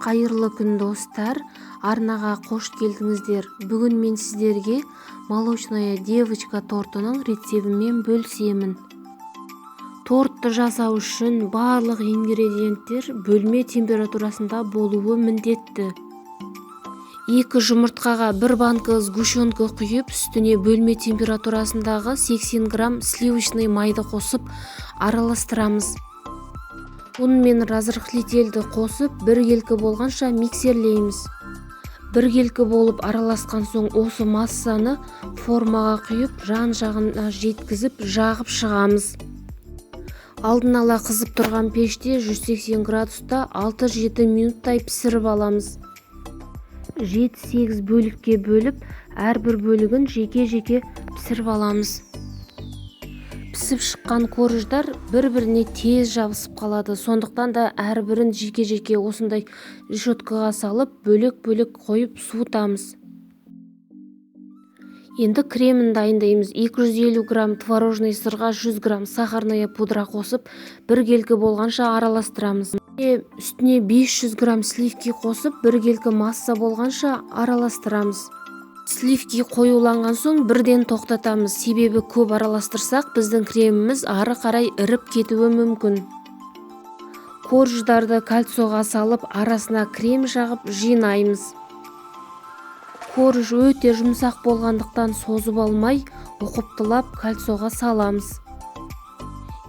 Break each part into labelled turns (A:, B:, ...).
A: Қайырлы күн достар, арнаға қош келдіңіздер. Бүгін мен сіздерге молочная девочка тортының рецебімен бөлісемін. Тортты жасау үшін барлық ингредиенттер бөлме температурасында болуы міндетті. 2 жұмыртқаға 1 банка сгущенка құйып, үстіне бөлме температурасындағы 80 грамм сливочный майды қосып араластырамыз. Ұн мен разрыхлительді қосып, 1 келкі болғанша миксерлейміз. 1 келкі болып араласқан соң осы массаны формаға құйып, жан-жағына жеткізіп, жағып шығамыз. Алдын ала қызып тұрған пеште 180 градуста 6-7 минуттай пісіріп аламыз. 7-8 бөлікке бөліп, әрбір бөлігін жеке-жеке пісіріп аламыз. Пісіп шыққан корждар бір-біріне тез жабысып қалады. Сондықтан да әрбірін жеке-жеке осындай решеткаға салып, бөлек-бөлек қойып суытамыз. Енді кремін дайындаймыз. 250 грамм творожный сырға 100 грамм сахарная пудра қосып, 1 келкі болғанша араластырамыз. Үстіне 500 грамм сливки қосып, 1 келкі масса болғанша араластырамыз. Сливки қоюланған соң бірден тоқтатамыз. Себебі көп араластырсақ, біздің креміміз ары қарай іріп кетуі мүмкін. Корждарды кольцоға салып, арасына крем жағып жинаймыз. Корж өте жұмсақ болғандықтан созып алмай, ұқыптылап кольцоға саламыз.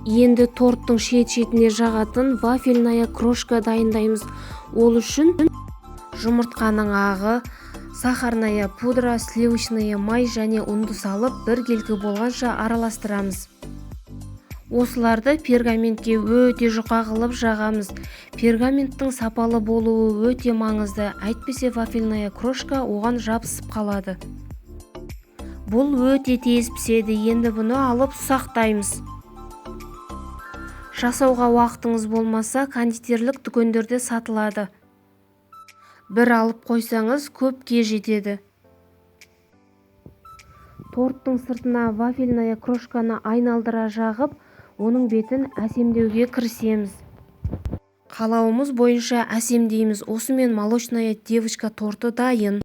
A: Енді торттың шет-шетіне жағатын вафельная крошка дайындаймыз. Ол үшін жұмыртқаның ағы, сахарная пудра, сливочный май және ұнды салып, 1 келкі болғанша араластырамыз. Осыларды пергаментке өте жұқа қылып жағамыз. Пергаменттің сапалы болуы өте маңызды, әйтпесе вафельная крошка оған жабысып қалады. Бұл өте тез піседі. Енді бұны алып сақтаймыз. Жасауға уақытыңыз болмаса, кондитерлік дүкендерде сатылады. Бір алып қойсаңыз көпке жетеді. Торттың сыртына вафельная крошканы айналдыра жағып, оның бетін әсемдеуге кірісеміз. Қалауымыз бойынша әсемдейміз. Осымен молочная девочка торты дайын.